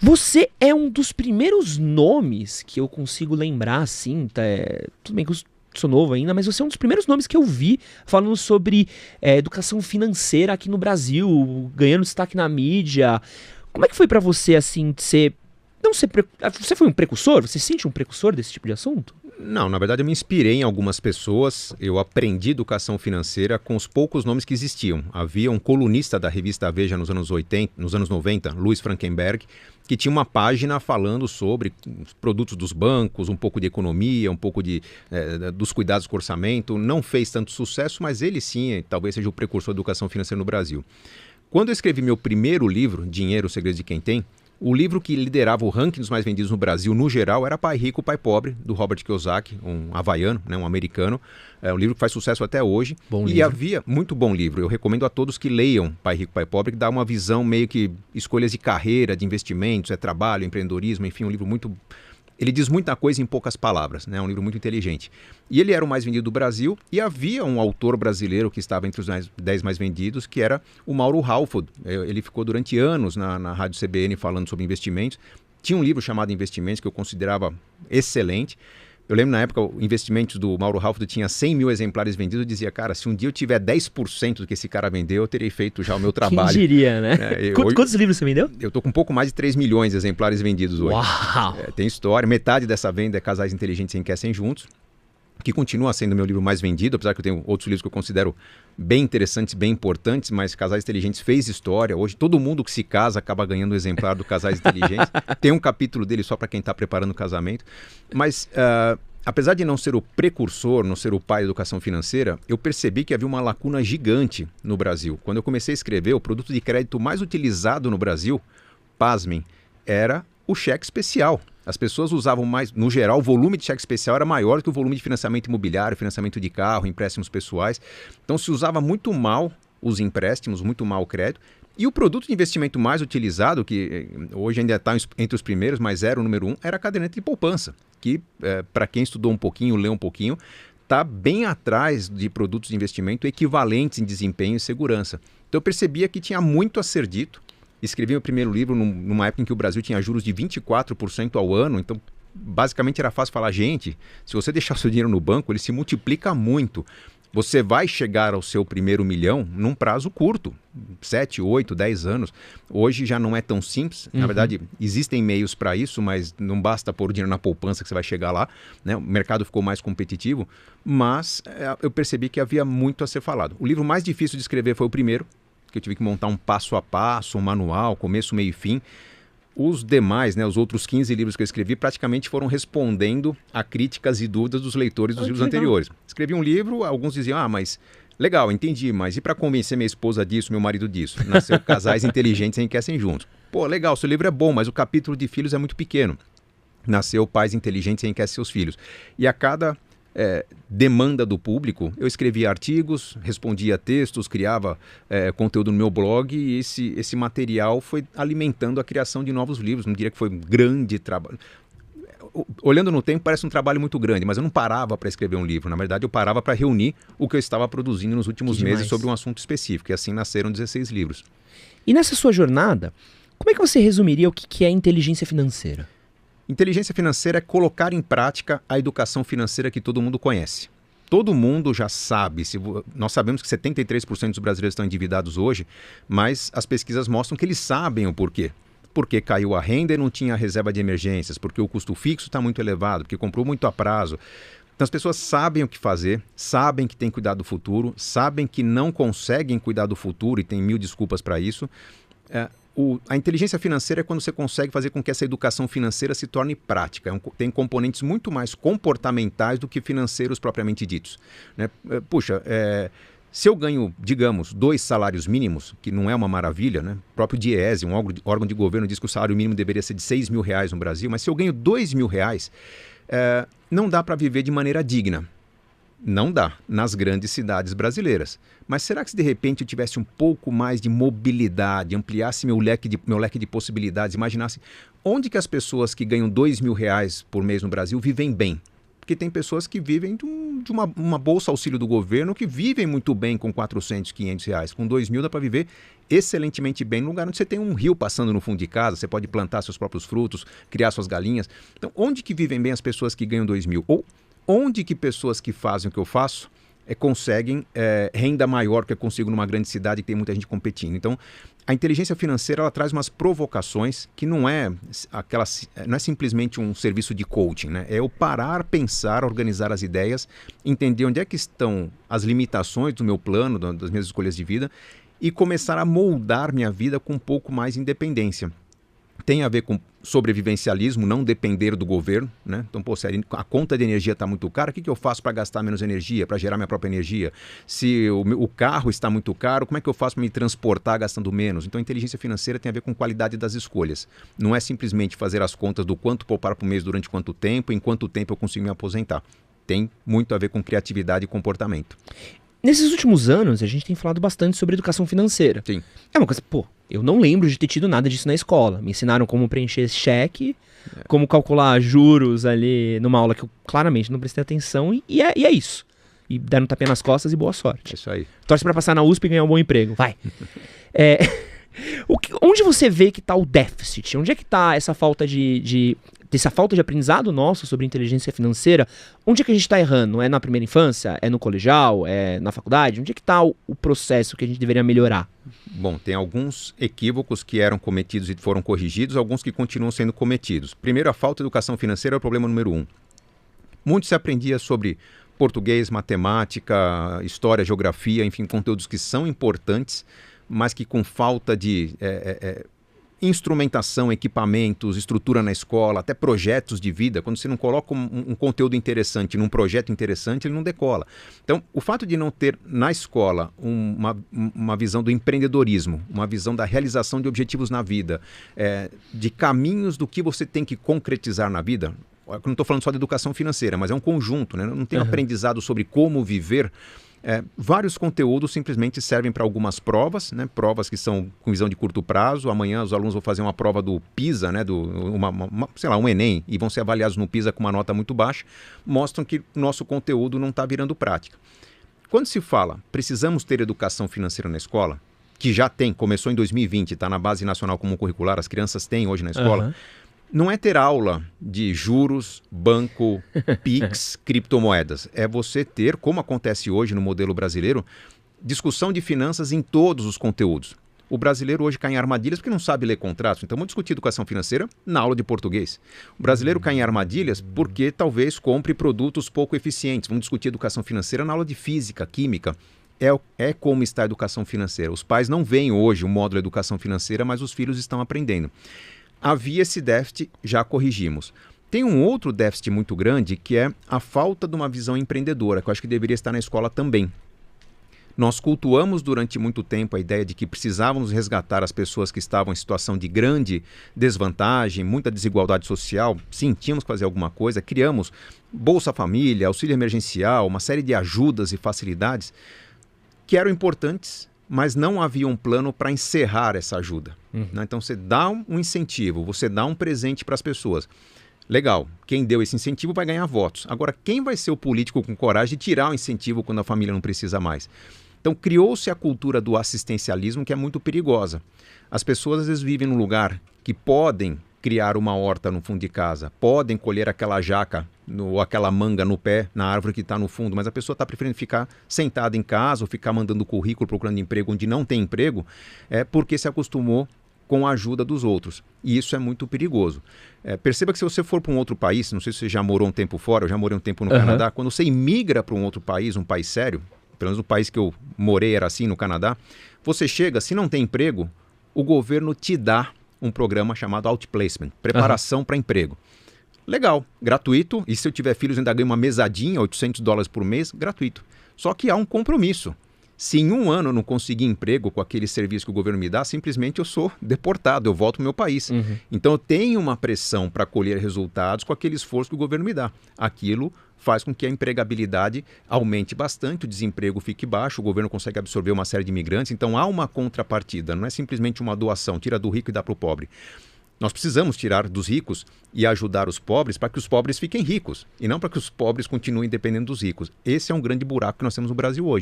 Você é um dos primeiros nomes que eu consigo lembrar, assim, tudo bem que eu sou novo ainda, mas você é um dos primeiros nomes que eu vi falando sobre educação financeira aqui no Brasil, ganhando destaque na mídia. Como é que foi pra você, assim, de ser... Não ser... Você foi um precursor? Você se sente um precursor desse tipo de assunto? Não, na verdade eu me inspirei em algumas pessoas, eu aprendi educação financeira com os poucos nomes que existiam. Havia um colunista da revista Veja nos anos 80, nos anos 90, Luiz Frankenberg, que tinha uma página falando sobre os produtos dos bancos, um pouco de economia, um pouco dos cuidados com o orçamento. Não fez tanto sucesso, mas ele sim, talvez seja o precursor da educação financeira no Brasil. Quando eu escrevi meu primeiro livro, Dinheiro, o Segredo de Quem Tem, o livro que liderava o ranking dos mais vendidos no Brasil, no geral, era Pai Rico, Pai Pobre, do Robert Kiyosaki, um havaiano, né, um americano. É um livro que faz sucesso até hoje. Bom e livro. havia muito bom livro. Eu recomendo a todos que leiam Pai Rico, Pai Pobre, que dá uma visão meio que escolhas de carreira, de investimentos, trabalho, empreendedorismo, enfim, um livro muito... Ele diz muita coisa em poucas palavras, né? É um livro muito inteligente. E ele era o mais vendido do Brasil e havia um autor brasileiro que estava entre os 10 mais vendidos, que era o Mauro Halford. Ele ficou durante anos na Rádio CBN falando sobre investimentos. Tinha um livro chamado Investimentos que eu considerava excelente. Eu lembro na época, o Investimentos do Mauro Halford tinha 100 mil exemplares vendidos. Eu dizia, cara, se um dia eu tiver 10% do que esse cara vendeu, eu terei feito já o meu trabalho. Quem diria, né? Quantos livros você vendeu? Eu tô com um pouco mais de 3 milhões de exemplares vendidos hoje. Uau! Tem história. Metade dessa venda é Casais Inteligentes Enriquecem Juntos, que continua sendo o meu livro mais vendido, apesar que eu tenho outros livros que eu considero bem interessantes, bem importantes, mas Casais Inteligentes fez história. Hoje todo mundo que se casa acaba ganhando um exemplar do Casais Inteligentes. Tem um capítulo dele só para quem está preparando o casamento. Mas apesar de não ser o precursor, não ser o pai da educação financeira, eu percebi que havia uma lacuna gigante no Brasil. Quando eu comecei a escrever, o produto de crédito mais utilizado no Brasil, pasmem, era o cheque especial. As pessoas usavam mais, no geral, o volume de cheque especial era maior que o volume de financiamento imobiliário, financiamento de carro, empréstimos pessoais. Então se usava muito mal os empréstimos, muito mal o crédito. E o produto de investimento mais utilizado, que hoje ainda está entre os primeiros, mas era o número 1, era a caderneta de poupança, que para quem estudou um pouquinho, leu um pouquinho, está bem atrás de produtos de investimento equivalentes em desempenho e segurança. Então eu percebia que tinha muito a ser dito. Escrevi meu primeiro livro numa época em que o Brasil tinha juros de 24% ao ano, então basicamente era fácil falar, gente, se você deixar seu dinheiro no banco, ele se multiplica muito. Você vai chegar ao seu primeiro milhão num prazo curto, 7, 8, 10 anos. Hoje já não é tão simples. Na verdade, existem meios para isso, mas não basta pôr o dinheiro na poupança que você vai chegar lá, né? O mercado ficou mais competitivo, mas eu percebi que havia muito a ser falado. O livro mais difícil de escrever foi o primeiro, que eu tive que montar um passo a passo, um manual, começo, meio e fim. Os demais, né, os outros 15 livros que eu escrevi, praticamente foram respondendo a críticas e dúvidas dos leitores dos livros anteriores. Escrevi um livro, alguns diziam, mas legal, entendi, mas e para convencer minha esposa disso, meu marido disso? Nasceu Casais Inteligentes Enriquecem Juntos. Pô, legal, seu livro é bom, mas o capítulo de filhos é muito pequeno. Nasceu Pais Inteligentes Enriquecem Seus Filhos. E a cada demanda do público, eu escrevia artigos, respondia textos, criava conteúdo no meu blog e esse material foi alimentando a criação de novos livros. Não diria que foi um grande trabalho. Olhando no tempo, parece um trabalho muito grande, mas eu não parava para escrever um livro. Na verdade, eu parava para reunir o que eu estava produzindo nos últimos meses sobre um assunto específico. E assim nasceram 16 livros. E nessa sua jornada, como é que você resumiria o que é inteligência financeira? Inteligência financeira é colocar em prática a educação financeira que todo mundo conhece. Todo mundo já sabe, nós sabemos que 73% dos brasileiros estão endividados hoje, mas as pesquisas mostram que eles sabem o porquê. Porque caiu a renda e não tinha reserva de emergências, porque o custo fixo está muito elevado, porque comprou muito a prazo. Então as pessoas sabem o que fazer, sabem que tem que cuidar do futuro, sabem que não conseguem cuidar do futuro e tem mil desculpas para isso. A inteligência financeira é quando você consegue fazer com que essa educação financeira se torne prática. Tem componentes muito mais comportamentais do que financeiros propriamente ditos, né? Puxa, se eu ganho, digamos, 2 salários mínimos, que não é uma maravilha, né? O próprio DIEESE, um órgão de governo, diz que o salário mínimo deveria ser de R$6 mil no Brasil, mas se eu ganho R$2 mil, não dá para viver de maneira digna. Não dá, nas grandes cidades brasileiras. Mas será que se de repente eu tivesse um pouco mais de mobilidade, ampliasse meu leque de possibilidades, imaginasse onde que as pessoas que ganham R$2 mil por mês no Brasil vivem bem? Porque tem pessoas que vivem de uma bolsa auxílio do governo, que vivem muito bem com 400, 500 reais. Com 2 mil dá para viver excelentemente bem, no lugar onde você tem um rio passando no fundo de casa, você pode plantar seus próprios frutos, criar suas galinhas. Então, onde que vivem bem as pessoas que ganham 2 mil? Ou onde que pessoas que fazem o que eu faço conseguem renda maior que eu consigo numa grande cidade que tem muita gente competindo? Então, a inteligência financeira, ela traz umas provocações que não é simplesmente um serviço de coaching, né? É eu parar, pensar, organizar as ideias, entender onde é que estão as limitações do meu plano, das minhas escolhas de vida, e começar a moldar minha vida com um pouco mais de independência. Tem a ver com sobrevivencialismo, não depender do governo, né? Então, pô, se a conta de energia está muito cara, o que eu faço para gastar menos energia, para gerar minha própria energia? Se o carro está muito caro, como é que eu faço para me transportar gastando menos? Então, a inteligência financeira tem a ver com qualidade das escolhas. Não é simplesmente fazer as contas do quanto poupar por mês durante quanto tempo, em quanto tempo eu consigo me aposentar. Tem muito a ver com criatividade e comportamento. Nesses últimos anos, a gente tem falado bastante sobre educação financeira. Sim. É uma coisa, eu não lembro de ter tido nada disso na escola. Me ensinaram como preencher esse cheque, como calcular juros ali numa aula que eu claramente não prestei atenção e é isso. E deram um tapinha nas costas e boa sorte. É isso aí. Torce pra passar na USP e ganhar um bom emprego. Vai. Onde você vê que tá o déficit? Onde é que tá essa falta dessa falta de aprendizado nosso sobre inteligência financeira? Onde é que a gente está errando? É na primeira infância? É no colegial? É na faculdade? Onde é que está o processo que a gente deveria melhorar? Bom, tem alguns equívocos que eram cometidos e foram corrigidos, alguns que continuam sendo cometidos. Primeiro, a falta de educação financeira é o problema número 1. Muito se aprendia sobre português, matemática, história, geografia, enfim, conteúdos que são importantes, mas que com falta de instrumentação, equipamentos, estrutura na escola, até projetos de vida, quando você não coloca um conteúdo interessante num projeto interessante, ele não decola. Então, o fato de não ter na escola uma visão do empreendedorismo, uma visão da realização de objetivos na vida, de caminhos do que você tem que concretizar na vida, eu não estou falando só de educação financeira, mas é um conjunto, né? Não tem aprendizado sobre como viver. Vários conteúdos simplesmente servem para algumas provas, né? Provas que são com visão de curto prazo. Amanhã os alunos vão fazer uma prova do PISA, né? Um Enem, e vão ser avaliados no PISA com uma nota muito baixa. Mostram que o nosso conteúdo não está virando prática. Quando se fala, precisamos ter educação financeira na escola, que já tem, começou em 2020, está na Base Nacional Comum Curricular, as crianças têm hoje na escola, não é ter aula de juros, banco, PIX, criptomoedas. É você ter, como acontece hoje no modelo brasileiro, discussão de finanças em todos os conteúdos. O brasileiro hoje cai em armadilhas porque não sabe ler contratos. Então vamos discutir educação financeira na aula de português. O brasileiro cai em armadilhas porque talvez compre produtos pouco eficientes. Vamos discutir educação financeira na aula de física, química. É como está a educação financeira. Os pais não veem hoje o módulo de educação financeira, mas os filhos estão aprendendo. Havia esse déficit, já corrigimos. Tem um outro déficit muito grande, que é a falta de uma visão empreendedora, que eu acho que deveria estar na escola também. Nós cultuamos durante muito tempo a ideia de que precisávamos resgatar as pessoas que estavam em situação de grande desvantagem, muita desigualdade social. Sim, tínhamos que fazer alguma coisa. Criamos Bolsa Família, auxílio emergencial, uma série de ajudas e facilidades que eram importantes, mas não havia um plano para encerrar essa ajuda. Né? Então você dá um incentivo, você dá um presente para as pessoas. Legal, quem deu esse incentivo vai ganhar votos. Agora, quem vai ser o político com coragem de tirar o incentivo quando a família não precisa mais? Então criou-se a cultura do assistencialismo, que é muito perigosa. As pessoas às vezes vivem num lugar que podem criar uma horta no fundo de casa, podem colher aquela jaca ou aquela manga no pé, na árvore que está no fundo, mas a pessoa está preferindo ficar sentada em casa ou ficar mandando currículo, procurando emprego onde não tem emprego, porque se acostumou com a ajuda dos outros. E isso é muito perigoso. Perceba que se você for para um outro país, não sei se você já morou um tempo fora, eu já morei um tempo no Canadá, quando você imigra para um outro país, um país sério, pelo menos o país que eu morei era assim no Canadá, você chega, se não tem emprego, o governo te dá um programa chamado Outplacement, preparação para emprego. Legal, gratuito, e se eu tiver filhos ainda ganho uma mesadinha, $800 por mês, gratuito. Só que há um compromisso. Se em um ano eu não conseguir emprego com aquele serviço que o governo me dá, simplesmente eu sou deportado, eu volto para o meu país. Então eu tenho uma pressão para colher resultados com aquele esforço que o governo me dá. Aquilo faz com que a empregabilidade aumente bastante, o desemprego fique baixo, o governo consegue absorver uma série de imigrantes. Então há uma contrapartida, não é simplesmente uma doação, tira do rico e dá para o pobre. Nós precisamos tirar dos ricos e ajudar os pobres para que os pobres fiquem ricos, e não para que os pobres continuem dependendo dos ricos. Esse é um grande buraco que nós temos no Brasil hoje.